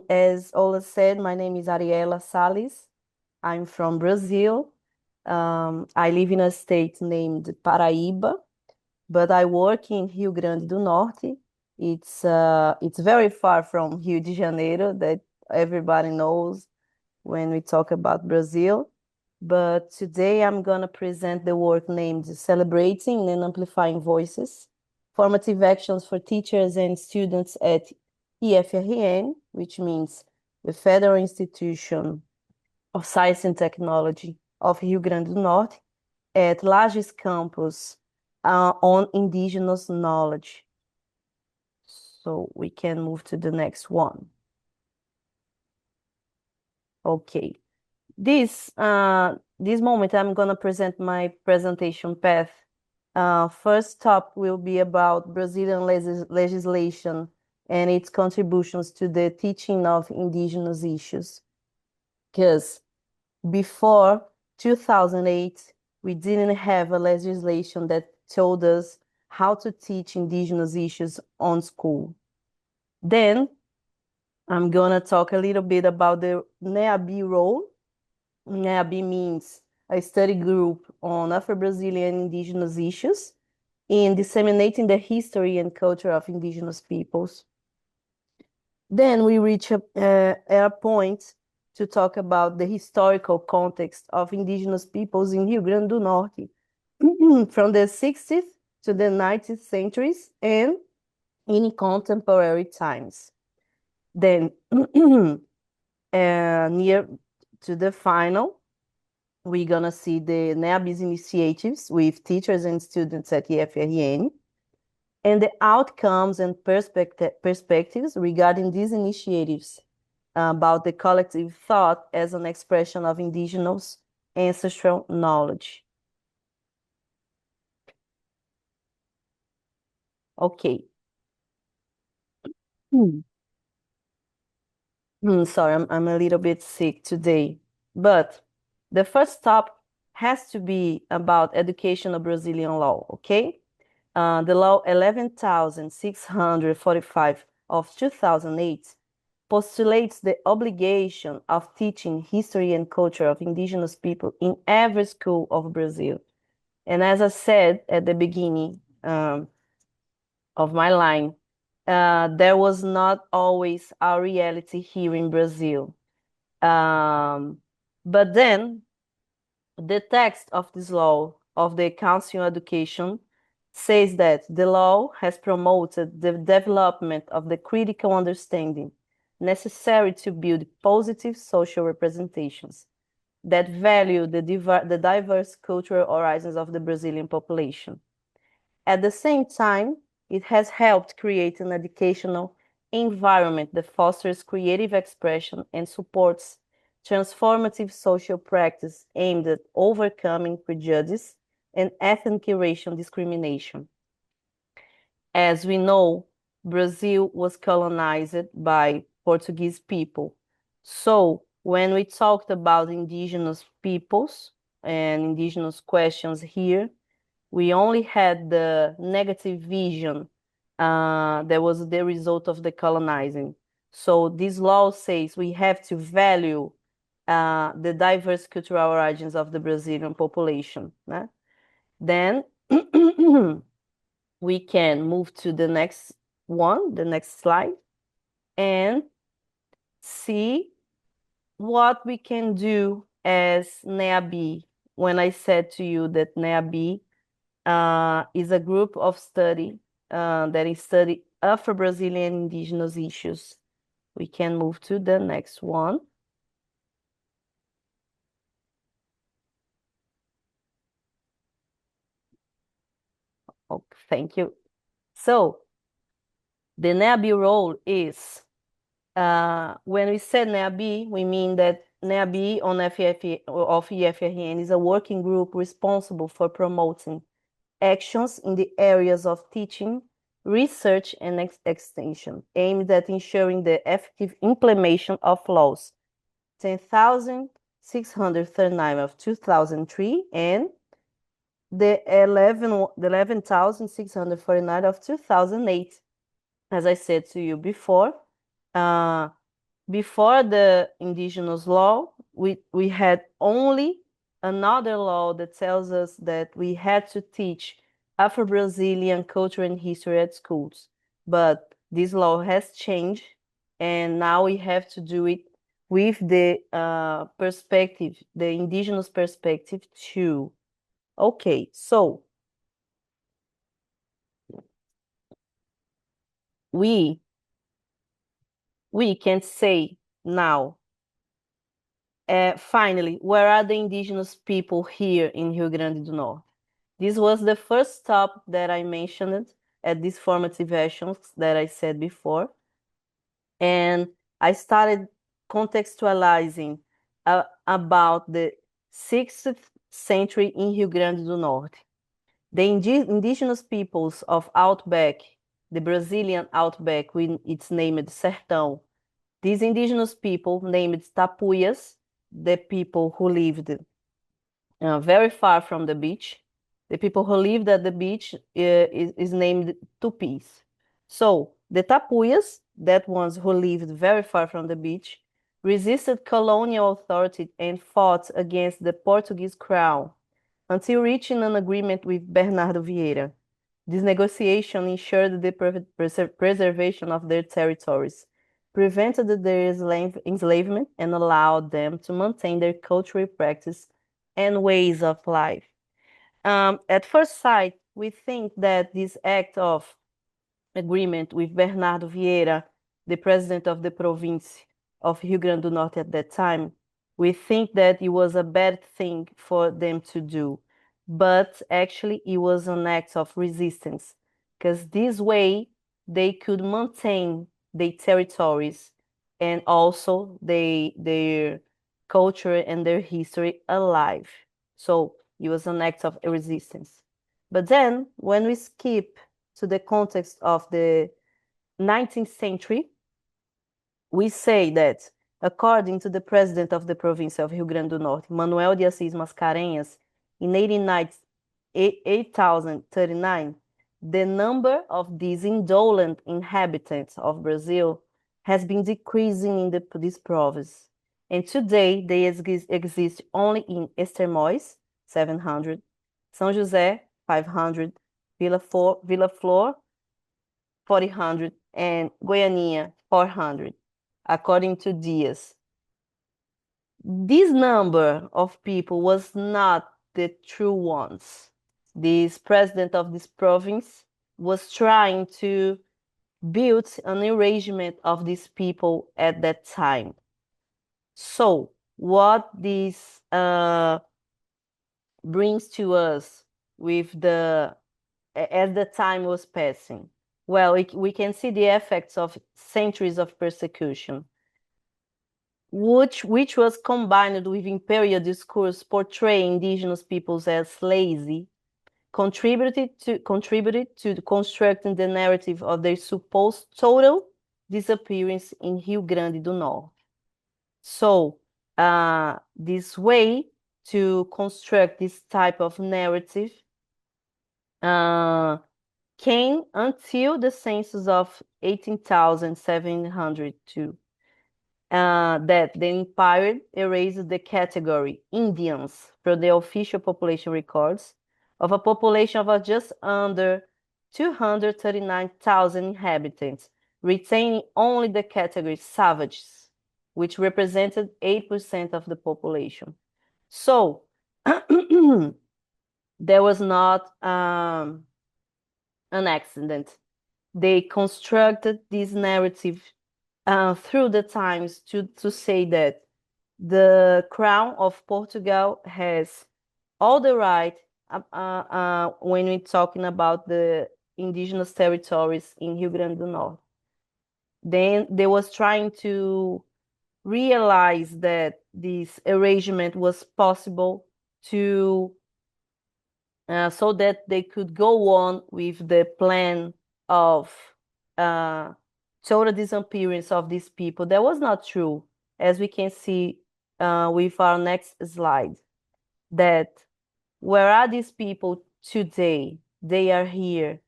as Ola said, my name is Ariela Salles. I'm from Brazil. I live in a state named Paraíba, but I work in Rio Grande do Norte. It's very far from Rio de Janeiro, that everybody knows when we talk about Brazil. But today I'm going to present the work named Celebrating and Amplifying Voices, Formative Actions for Teachers and Students at IFRN, which means the Federal Institution of Science and Technology of Rio Grande do Norte, at Lages Campus, on indigenous knowledge. So we can move to the next one. Okay. This moment, I'm going to present my presentation path. First stop will be about Brazilian legislation and its contributions to the teaching of indigenous issues. Because before 2008, we didn't have a legislation that told us how to teach indigenous issues on school. Then I'm going to talk a little bit about the NEAB role. NEAB means a study group on Afro-Brazilian indigenous issues in disseminating the history and culture of indigenous peoples. Then we reach a point to talk about the historical context of indigenous peoples in Rio Grande do Norte from the 60th to the 19th centuries and in contemporary times. Then near to the final, we're going to see the NEAB's initiatives with teachers and students at IFRN and the outcomes and perspectives regarding these initiatives about the collective thought as an expression of indigenous ancestral knowledge. Okay. Sorry, I'm a little bit sick today. But the first stop has to be about education of Brazilian law, okay? The law 11,645 of 2008 postulates the obligation of teaching history and culture of indigenous people in every school of Brazil. And as I said at the beginning of my line, there was not always our reality here in Brazil. But then the text of this law of the Council on Education says that the law has promoted the development of the critical understanding necessary to build positive social representations that value the diverse cultural horizons of the Brazilian population. At the same time, it has helped create an educational environment that fosters creative expression and supports transformative social practice aimed at overcoming prejudice and ethnic racial discrimination. As we know, Brazil was colonized by Portuguese people. So when we talked about indigenous peoples and indigenous questions here, we only had the negative vision that was the result of the colonizing. So this law says we have to value the diverse cultural origins of the Brazilian population. Né? Then we can move to the next one, the next slide, and see what we can do as NEAB. When I said to you that NEAB is a group of study that study Afro-Brazilian indigenous issues. We can move to the next one. Oh, thank you. So the NEAB role is, when we said NEAB, we mean that NEAB on of IFRN is a working group responsible for promoting actions in the areas of teaching, research, and extension, aimed at ensuring the effective implementation of laws 10,639 of 2003 and the 11,649 of 2008. As I said to you before, before the indigenous law, we had only another law that tells us that we had to teach Afro-Brazilian culture and history at schools. But this law has changed, and now we have to do it with the perspective, the indigenous perspective too. Okay, so we we can say now, finally, where are the indigenous people here in Rio Grande do Norte? This was the first stop that I mentioned at these formative actions that I said before. And I started contextualizing about the 6th century in Rio Grande do Norte. The indigenous peoples of Outback, the Brazilian Outback, with its named Sertão, these indigenous people, named Tapuyas, the people who lived very far from the beach. The people who lived at the beach is named Tupis. So the Tapuyas, that ones who lived very far from the beach, resisted colonial authority and fought against the Portuguese crown until reaching an agreement with Bernardo Vieira. This negotiation ensured the preservation of their territories, prevented their enslavement, and allowed them to maintain their cultural practice and ways of life. At first sight, we think that this act of agreement with Bernardo Vieira, the president of the province of Rio Grande do Norte at that time, we think that it was a bad thing for them to do. But actually, it was an act of resistance, because this way they could maintain their territories and also their culture and their history alive. So it was an act of resistance. But then, when we skip to the context of the 19th century, we say that, according to the president of the province of Rio Grande do Norte, Manuel de Assis Mascarenhas, in 8039, the number of these indolent inhabitants of Brazil has been decreasing in this province. And today they exist only in Estremoz, 700, São José, 500, Vila Flor, 400, and Goianinha, 400, according to Dias. This number of people was not the true ones. This president of this province was trying to build an erasement of these people at that time. So, what this brings to us with as the time was passing? Well, we can see the effects of centuries of persecution, which was combined with imperial discourse portraying indigenous peoples as lazy, contributed to constructing the narrative of their supposed total disappearance in Rio Grande do Norte. So, this way to construct this type of narrative came until the census of 18,702. That the empire erased the category Indians from the official population records of a population of just under 239,000 inhabitants, retaining only the category savages, which represented 8% of the population. So, there was not an accident. They constructed this narrative through the times to say that the crown of Portugal has all the right when we're talking about the indigenous territories in Rio Grande do Norte. Then they was trying to realize that this erasement was possible to so that they could go on with the plan of total disappearance of these people. That was not true, as we can see with our next slide. That where are these people today? They are here.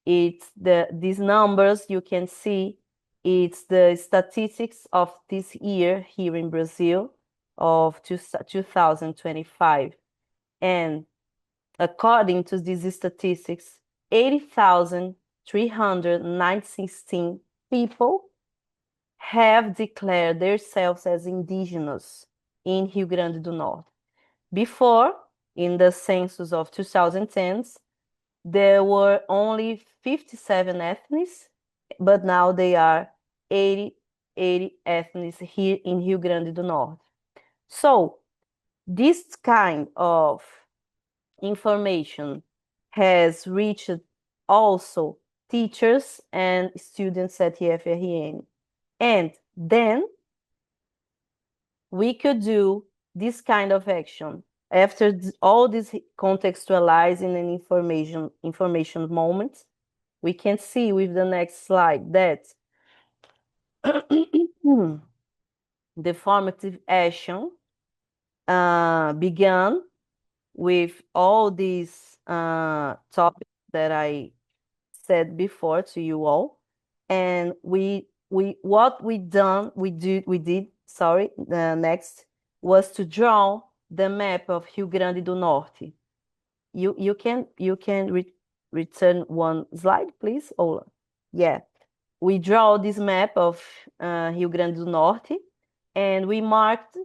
It's these numbers you can see It's the statistics of this year here in Brazil of 2025. And according to these statistics, 80,316 people have declared themselves as indigenous in Rio Grande do Norte. Before, in the census of 2010s, there were only 57 ethnies, but now they are 80, 80 ethnies here in Rio Grande do Norte. So, this kind of information has reached also teachers and students at EFRN. And then we could do this kind of action after all this contextualizing and information moments. We can see with the next slide that the formative action began with all these topics that I said before to you all, and what we did, sorry, the next was to draw the map of Rio Grande do Norte. You can return one slide, please, Ola. Yeah, we draw this map of Rio Grande do Norte, and we marked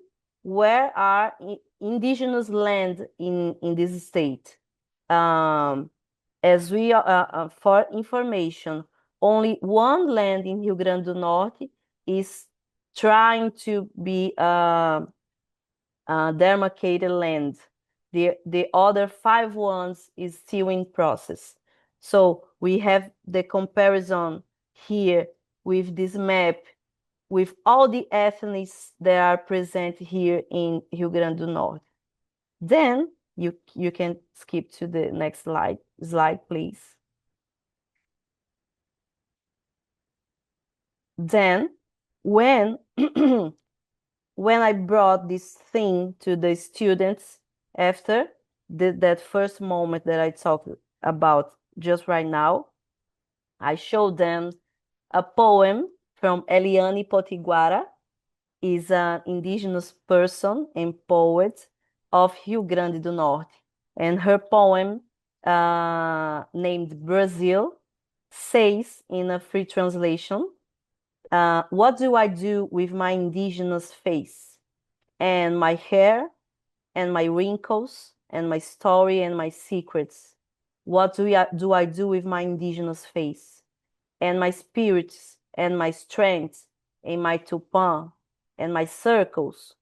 where are indigenous land in this state. As we for information, only one land in Rio Grande do Norte is trying to be demarcated land. The other 5 ones is still in process. So we have the comparison here with this map with all the ethnies that are present here in Rio Grande do Norte. Then you can skip to the next slide, please. Then when when I brought this thing to the students after that first moment that I talked about just right now, I showed them a poem from Eliane Potiguara, is an indigenous person and poet of Rio Grande do Norte. And her poem, named Brazil, says in a free translation, what do I do with my indigenous face and my hair and my wrinkles and my story and my secrets? What do I do with my indigenous face and my spirits and my strength and my tupã and my circles?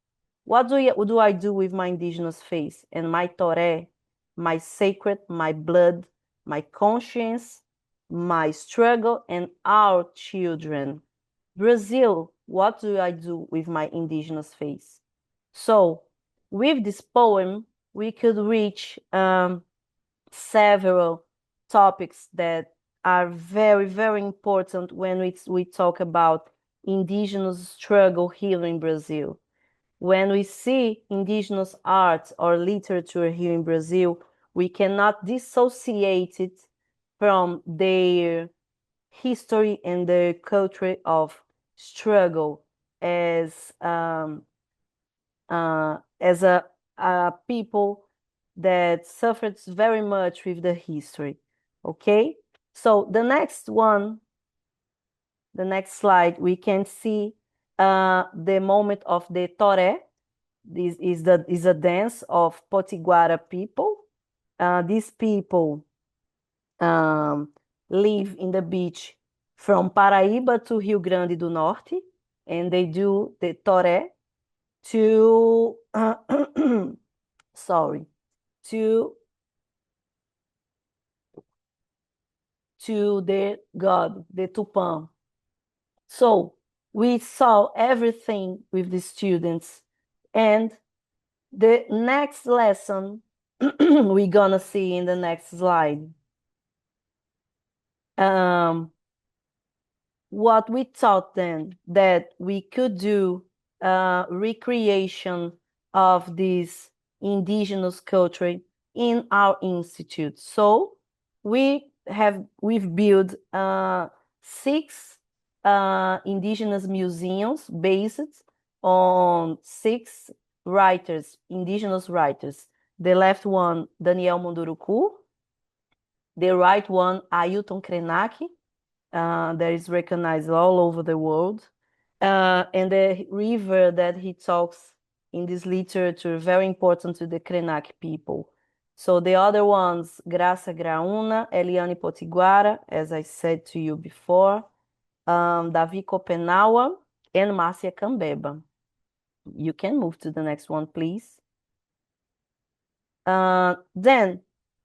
What do I do with my indigenous face and my toré, my sacred, my blood, my conscience, my struggle, and our children? Brazil, what do I do with my indigenous face? So, with this poem, we could reach several topics that are very, very important when we talk about indigenous struggle here in Brazil. When we see indigenous art or literature here in Brazil, we cannot dissociate it from their history and their culture of struggle as a people that suffered very much with the history. Okay, so the next one, the next slide, we can see the moment of the toré. This is a dance of Potiguara people. These people live in the beach from Paraíba to Rio Grande do Norte, and they do the toré to sorry, to the god, the Tupã. So we saw everything with the students, and the next lesson we're gonna see in the next slide. What we taught them that we could do recreation of this indigenous culture in our institute. So we've built 6 indigenous museums based on 6 writers, indigenous writers. The left one, Daniel Munduruku. The right one, Ailton Krenak, that is recognized all over the world. And the river that he talks in this literature, very important to the Krenak people. So the other ones, Graça Graúna, Eliane Potiguara, as I said to you before, Davi Kopenawa, and Márcia Cambeba. You can move to the next one, please. Then,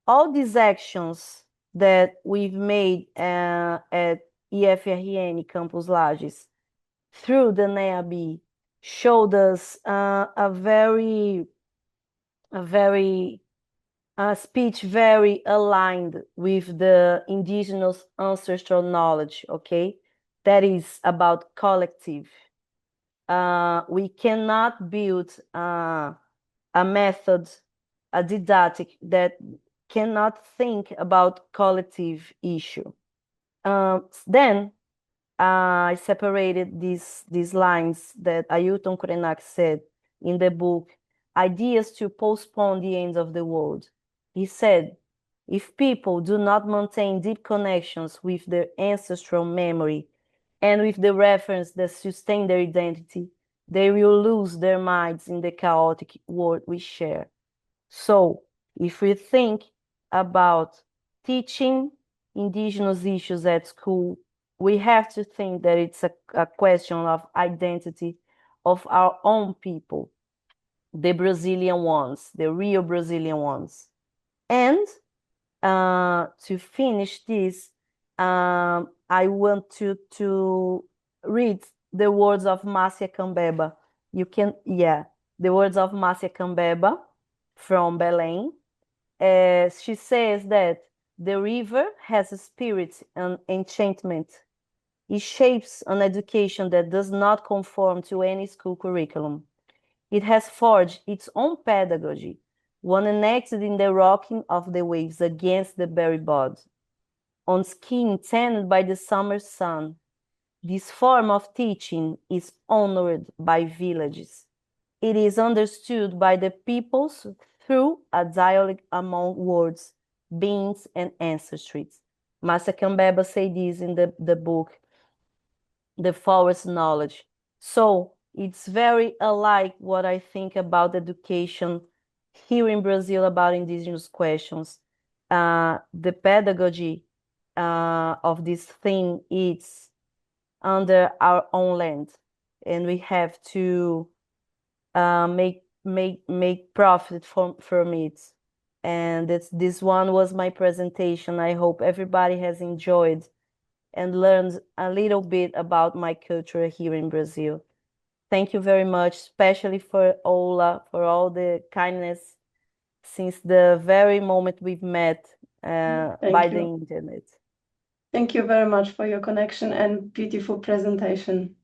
all these actions that we've made at IFRN Campus Lages through the NEAB showed us a speech very aligned with the indigenous ancestral knowledge, okay? That is about collective. We cannot build a method, a didactic that cannot think about collective issue. Then I separated these lines that Ailton Krenak said in the book, Ideas to Postpone the End of the World. He said, if people do not maintain deep connections with their ancestral memory and with the reference that sustain their identity, they will lose their minds in the chaotic world we share. So, if we think about teaching indigenous issues at school, we have to think that it's a question of identity of our own people, the Brazilian ones, the real Brazilian ones. And to finish this, I want to read the words of Márcia Cambeba. You can, yeah, the words of Márcia Cambeba from Belém. She says that the river has a spirit and enchantment. It shapes an education that does not conform to any school curriculum. It has forged its own pedagogy, one enacted in the rocking of the waves against the berry bud, on skin tanned by the summer sun. This form of teaching is honored by villages. It is understood by the peoples through a dialogue among words, beings, and ancestries. Márcia Cambeba said this in the book, The Forest Knowledge. So it's very alike what I think about education here in Brazil about indigenous questions. The pedagogy of this thing is under our own land, and we have to make profit from it. And this one was my presentation. I hope everybody has enjoyed and learned a little bit about my culture here in Brazil. Thank you very much, especially for Ola, for all the kindness since the very moment we've met by the internet. Thank you very much for your connection and beautiful presentation.